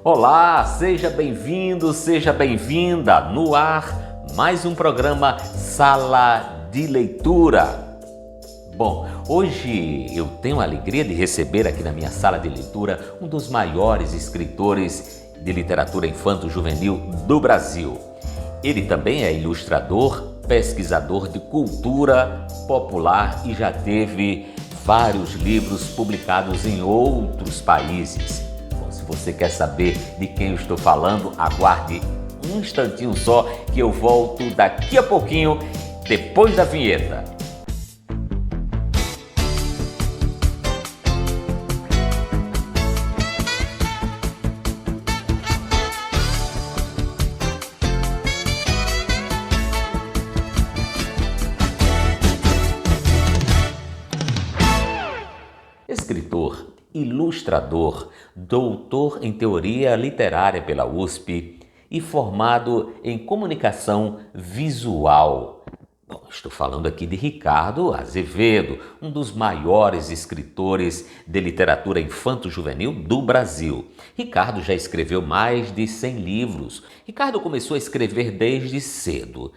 Olá, seja bem-vindo, seja bem-vinda. No ar, mais um programa Sala de Leitura. Bom, hoje eu tenho a alegria de receber aqui na minha sala de leitura um dos maiores escritores de literatura infanto-juvenil do Brasil. Ele também é ilustrador, pesquisador de cultura popular e já teve vários livros publicados em outros países. Se você quer saber de quem eu estou falando, aguarde um instantinho só que eu volto daqui a pouquinho, depois da vinheta. Escritor, ilustrador, doutor em teoria literária pela USP e formado em comunicação visual. Bom, estou falando aqui de Ricardo Azevedo, um dos maiores escritores de literatura infanto-juvenil do Brasil. Ricardo já escreveu mais de 100 livros. Ricardo começou a escrever desde cedo.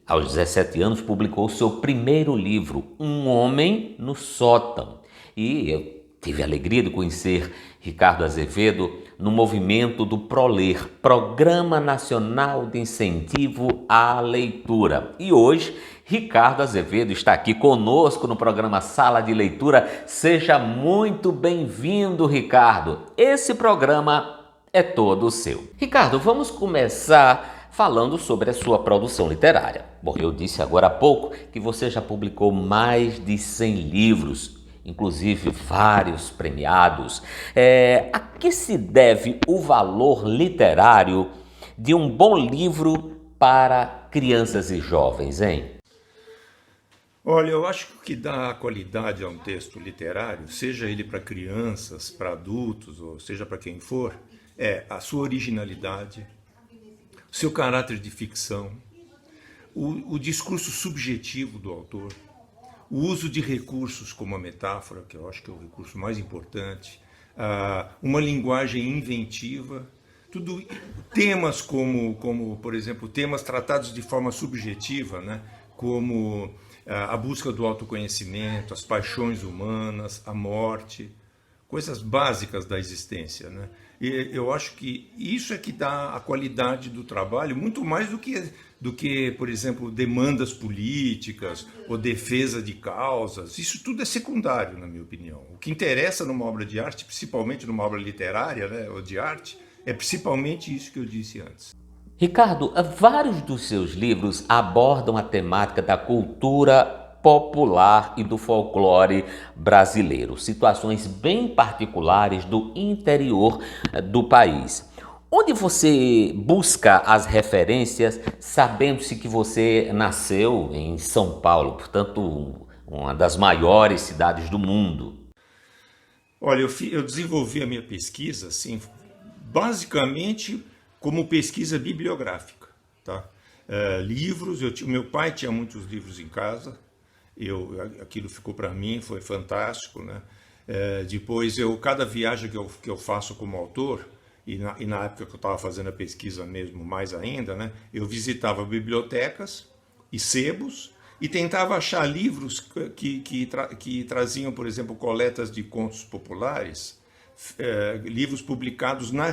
Aos 17 anos publicou seu primeiro livro, Um Homem no Sótão. E eu tive a alegria de conhecer Ricardo Azevedo no movimento do ProLer, Programa Nacional de Incentivo à Leitura. E hoje, Ricardo Azevedo está aqui conosco no programa Sala de Leitura. Seja muito bem-vindo, Ricardo. Esse programa é todo seu. Ricardo, vamos começar falando sobre a sua produção literária. Bom, eu disse agora há pouco que você já publicou mais de 100 livros, inclusive vários premiados. A que se deve o valor literário de um bom livro para crianças e jovens, hein? Olha, eu acho que o que dá qualidade a um texto literário, seja ele para crianças, para adultos, ou seja para quem for, é a sua originalidade, o seu caráter de ficção, o discurso subjetivo do autor, o uso de recursos como a metáfora, que eu acho que é o recurso mais importante, uma linguagem inventiva, tudo temas como, por exemplo, temas tratados de forma subjetiva, né? Como a busca do autoconhecimento, as paixões humanas, a morte, coisas básicas da existência, né? E eu acho que isso é que dá a qualidade do trabalho, muito mais do que, por exemplo, demandas políticas ou defesa de causas. Isso tudo é secundário, na minha opinião. O que interessa numa obra de arte, principalmente numa obra literária, né, ou de arte, é principalmente isso que eu disse antes. Ricardo, vários dos seus livros abordam a temática da cultura popular e do folclore brasileiro, situações bem particulares do interior do país. Onde você busca as referências, sabendo-se que você nasceu em São Paulo, portanto, uma das maiores cidades do mundo? Olha, eu desenvolvi a minha pesquisa, assim, basicamente como pesquisa bibliográfica, tá? Livros, meu pai tinha muitos livros em casa, aquilo ficou para mim, foi fantástico, né? Depois, cada viagem que eu faço como autor, e na época que eu estava fazendo a pesquisa mesmo, mais ainda, né? Eu visitava bibliotecas e sebos e tentava achar livros que traziam, por exemplo, coletas de contos populares, livros publicados na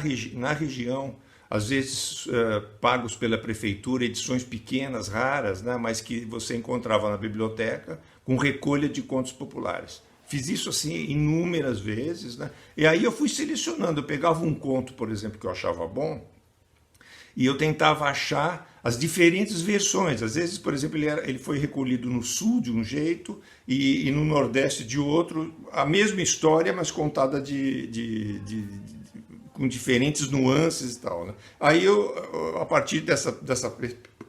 região, às vezes pagos pela prefeitura, edições pequenas, raras, né, mas que você encontrava na biblioteca com recolha de contos populares. Fiz isso assim inúmeras vezes, né? E aí eu fui selecionando, eu pegava um conto, por exemplo, que eu achava bom, e eu tentava achar as diferentes versões. Às vezes, por exemplo, ele foi recolhido no sul de um jeito e no nordeste de outro, a mesma história, mas contada com diferentes nuances e tal, né? Aí a partir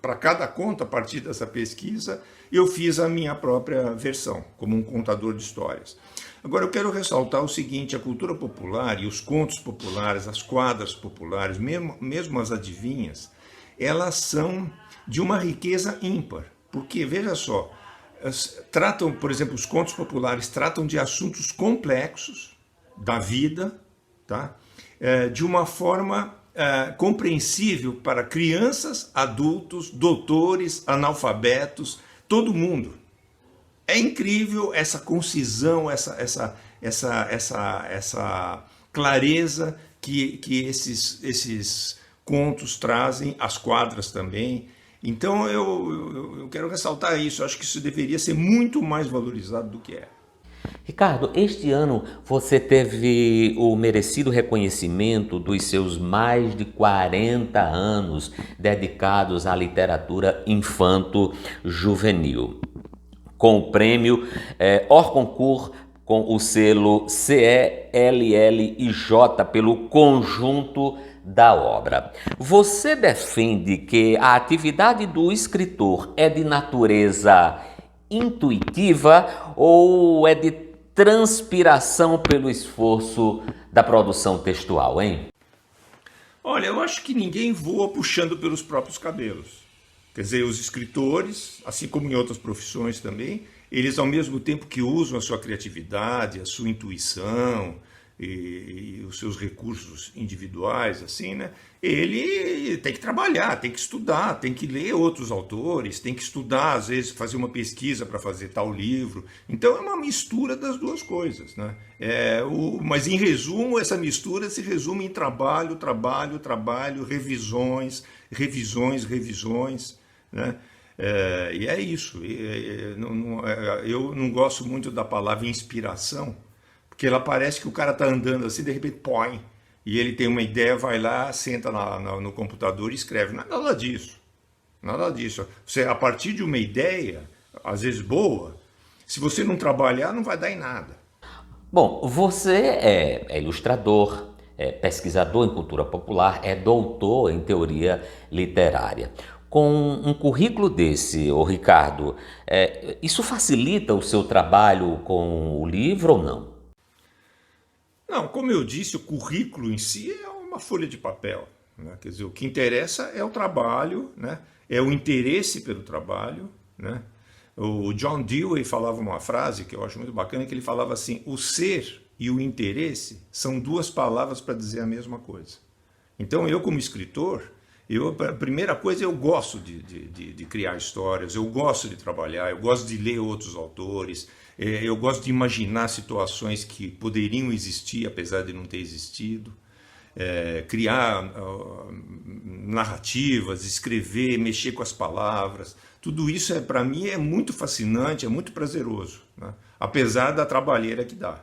para cada conto, a partir dessa pesquisa, eu fiz a minha própria versão, como um contador de histórias. Agora, eu quero ressaltar o seguinte: a cultura popular e os contos populares, as quadras populares, mesmo as adivinhas, elas são de uma riqueza ímpar. Porque, veja só, por exemplo, os contos populares tratam de assuntos complexos da vida, tá? De uma forma compreensível para crianças, adultos, doutores, analfabetos, todo mundo. É incrível essa concisão, essa clareza que esses contos trazem, as quadras também. Então eu quero ressaltar isso, eu acho que isso deveria ser muito mais valorizado do que é. Ricardo, este ano você teve o merecido reconhecimento dos seus mais de 40 anos dedicados à literatura infanto-juvenil, com o prêmio Hors Concours, com o selo CELLIJ pelo conjunto da obra. Você defende que a atividade do escritor é de natureza intuitiva ou é de transpiração pelo esforço da produção textual, hein? Olha, eu acho que ninguém voa puxando pelos próprios cabelos. Quer dizer, os escritores, assim como em outras profissões também, eles ao mesmo tempo que usam a sua criatividade, a sua intuição e os seus recursos individuais, assim, né? Ele tem que trabalhar, tem que estudar, tem que ler outros autores, tem que estudar, às vezes fazer uma pesquisa para fazer tal livro. Então é uma mistura das duas coisas, né? Mas em resumo, essa mistura se resume em trabalho, revisões, né? E é isso. Eu não gosto muito da palavra inspiração, porque ela parece que o cara está andando assim, de repente põe, e ele tem uma ideia, vai lá, senta no computador e escreve. Não é nada disso. Nada disso. Você, a partir de uma ideia, às vezes boa, se você não trabalhar, não vai dar em nada. Bom, você é ilustrador, é pesquisador em cultura popular, é doutor em teoria literária. Com um currículo desse, ô Ricardo, isso facilita o seu trabalho com o livro ou não? Não, como eu disse, o currículo em si é uma folha de papel, né? Quer dizer, o que interessa é o trabalho, né? É o interesse pelo trabalho, né? O John Dewey falava uma frase que eu acho muito bacana, que ele falava assim: o ser e o interesse são duas palavras para dizer a mesma coisa. Então eu, como escritor, a primeira coisa, eu gosto de criar histórias, eu gosto de trabalhar, eu gosto de ler outros autores, eu gosto de imaginar situações que poderiam existir, apesar de não ter existido, criar narrativas, escrever, mexer com as palavras. Tudo isso, para mim, é muito fascinante, é muito prazeroso, né? Apesar da trabalheira que dá.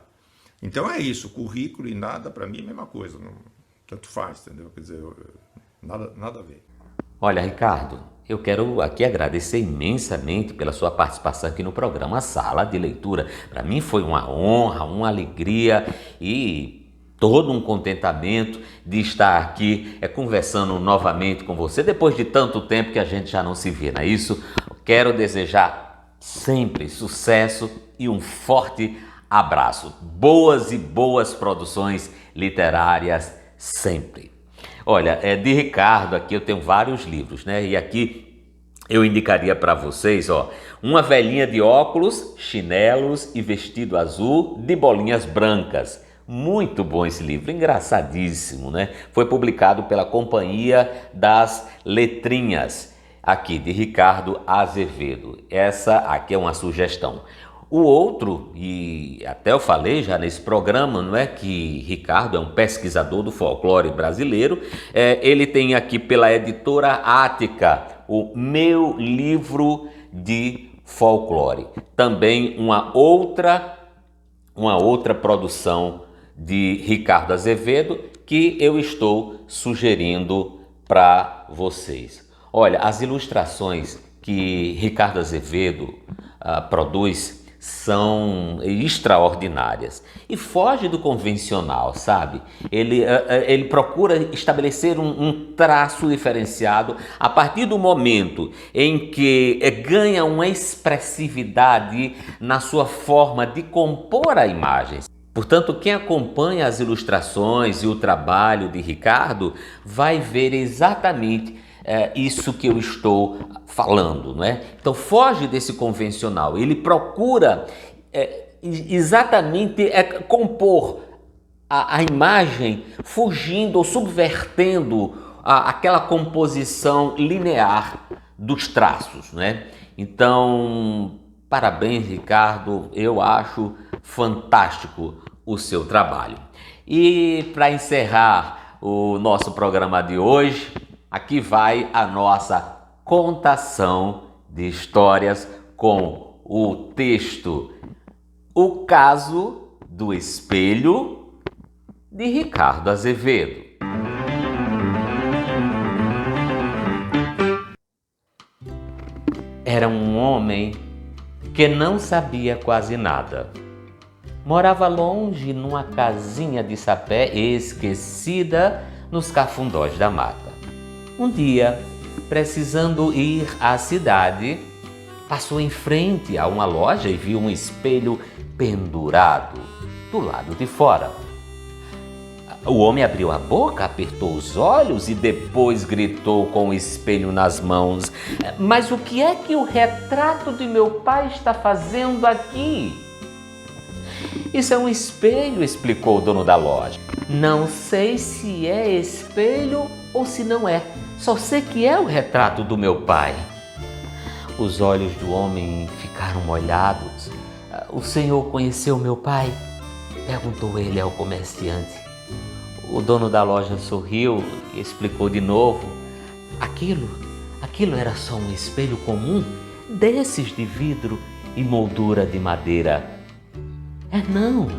Então é isso, currículo e nada, para mim, é a mesma coisa, não, tanto faz, entendeu? Quer dizer, nada a ver. Olha, Ricardo, eu quero aqui agradecer imensamente pela sua participação aqui no programa Sala de Leitura. Para mim foi uma honra, uma alegria e todo um contentamento de estar aqui conversando novamente com você, depois de tanto tempo que a gente já não se vê, não é isso? Quero desejar sempre sucesso e um forte abraço. Boas e boas produções literárias sempre. Olha, de Ricardo aqui eu tenho vários livros, né? E aqui eu indicaria para vocês, ó, Uma Velhinha de Óculos, Chinelos e Vestido Azul de Bolinhas Brancas. Muito bom esse livro, engraçadíssimo, né? Foi publicado pela Companhia das Letrinhas, aqui de Ricardo Azevedo. Essa aqui é uma sugestão. O outro, e até eu falei já nesse programa, não é, que Ricardo é um pesquisador do folclore brasileiro, ele tem aqui pela editora Ática o Meu Livro de Folclore. Também uma outra produção de Ricardo Azevedo que eu estou sugerindo para vocês. Olha, as ilustrações que Ricardo Azevedo produz são extraordinárias e foge do convencional, sabe? Ele procura estabelecer um traço diferenciado a partir do momento em que ganha uma expressividade na sua forma de compor a imagem. Portanto, quem acompanha as ilustrações e o trabalho de Ricardo vai ver exatamente isso que eu estou falando, não é? Então foge desse convencional, ele procura exatamente compor a imagem fugindo ou subvertendo aquela composição linear dos traços, né? Então, parabéns, Ricardo, eu acho fantástico o seu trabalho. E para encerrar o nosso programa de hoje, aqui vai a nossa contação de histórias com o texto O Caso do Espelho, de Ricardo Azevedo. Era um homem que não sabia quase nada. Morava longe numa casinha de sapé esquecida nos cafundós da mata. Um dia, precisando ir à cidade, passou em frente a uma loja e viu um espelho pendurado do lado de fora. O homem abriu a boca, apertou os olhos e depois gritou com o espelho nas mãos: "Mas o que é que o retrato de meu pai está fazendo aqui?" "Isso é um espelho", explicou o dono da loja. "Não sei se é espelho ou se não é. Só sei que é o retrato do meu pai." Os olhos do homem ficaram molhados. "O senhor conheceu meu pai?" perguntou ele ao comerciante. O dono da loja sorriu e explicou de novo: Aquilo era só um espelho comum, desses de vidro e moldura de madeira." É não,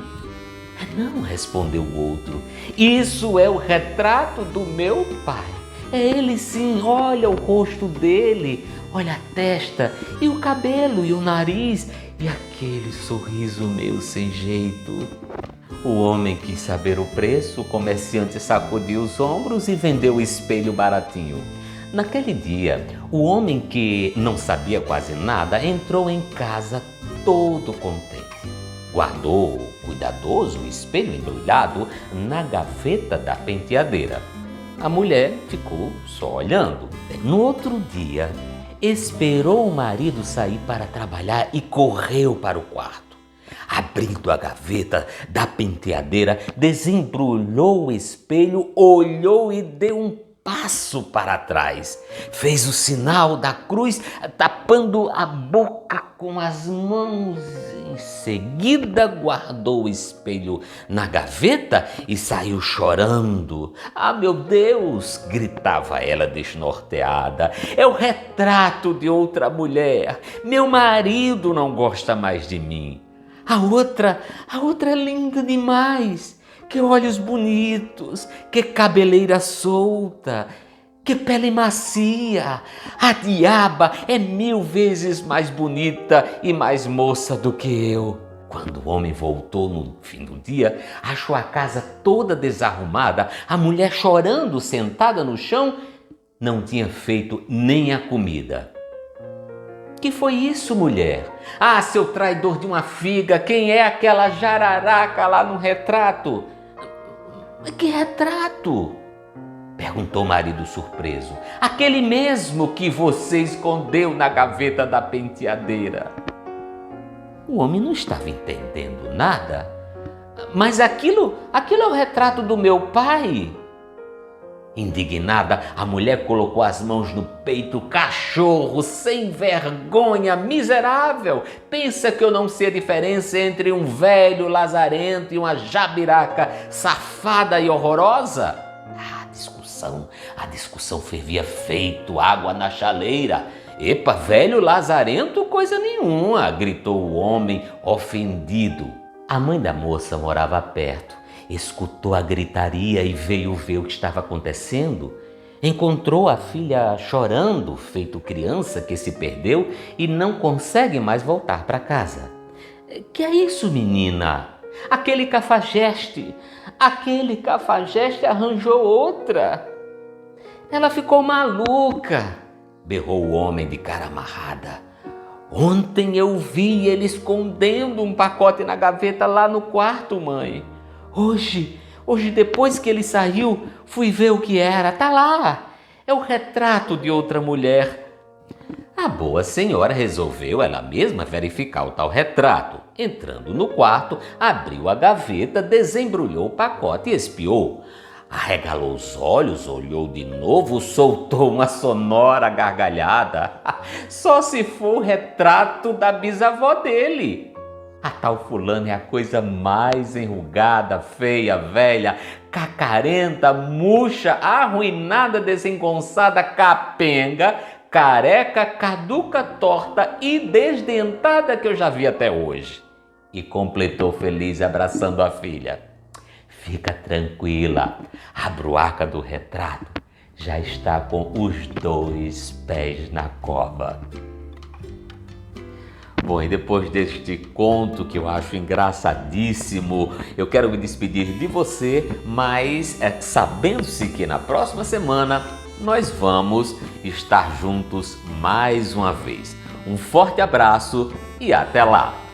respondeu o outro. "Isso é o retrato do meu pai. É ele sim, olha o rosto dele, olha a testa e o cabelo e o nariz e aquele sorriso meio sem jeito." O homem quis saber o preço, o comerciante sacudiu os ombros e vendeu o espelho baratinho. Naquele dia, o homem que não sabia quase nada entrou em casa todo contente. Guardou, cuidadoso, o espelho embrulhado na gaveta da penteadeira. A mulher ficou só olhando. No outro dia, esperou o marido sair para trabalhar e correu para o quarto. Abrindo a gaveta da penteadeira, desembrulhou o espelho, olhou e deu um passo para trás. Fez o sinal da cruz, tapando a boca com as mãos. Em seguida, guardou o espelho na gaveta e saiu chorando. "Ah, meu Deus!" gritava ela desnorteada. "É o retrato de outra mulher. Meu marido não gosta mais de mim. A outra é linda demais. Que olhos bonitos, que cabeleira solta, que pele macia. A diaba é 1000 vezes mais bonita e mais moça do que eu." Quando o homem voltou no fim do dia, achou a casa toda desarrumada, a mulher chorando sentada no chão, não tinha feito nem a comida. "Que foi isso, mulher?" "Ah, seu traidor de uma figa, quem é aquela jararaca lá no retrato?" "Que retrato?" perguntou o marido surpreso. "Aquele mesmo que você escondeu na gaveta da penteadeira." O homem não estava entendendo nada. "Mas aquilo é o retrato do meu pai." Indignada, a mulher colocou as mãos no peito. "Cachorro, sem vergonha, miserável! Pensa que eu não sei a diferença entre um velho lazarento e uma jabiraca safada e horrorosa?" A discussão fervia feito água na chaleira. "Epa, velho lazarento, coisa nenhuma!" gritou o homem ofendido. A mãe da moça morava perto. Escutou a gritaria e veio ver o que estava acontecendo. Encontrou a filha chorando, feito criança que se perdeu e não consegue mais voltar para casa. "Que é isso, menina? Aquele cafajeste arranjou outra. Ela ficou maluca", berrou o homem de cara amarrada. "Ontem eu vi ele escondendo um pacote na gaveta lá no quarto, mãe. Hoje, depois que ele saiu, fui ver o que era. Tá lá, é o retrato de outra mulher." A boa senhora resolveu ela mesma verificar o tal retrato. Entrando no quarto, abriu a gaveta, desembrulhou o pacote e espiou. Arregalou os olhos, olhou de novo, soltou uma sonora gargalhada. Só se for o retrato da bisavó dele. A tal fulana é a coisa mais enrugada, feia, velha, cacarenta, murcha, arruinada, desengonçada, capenga, careca, caduca, torta e desdentada que eu já vi até hoje. E completou feliz abraçando a filha. Fica tranquila, a bruaca do retrato já está com os 2 pés na cova. Bom, e depois deste conto que eu acho engraçadíssimo, eu quero me despedir de você, mas sabendo-se que na próxima semana nós vamos estar juntos mais uma vez. Um forte abraço e até lá!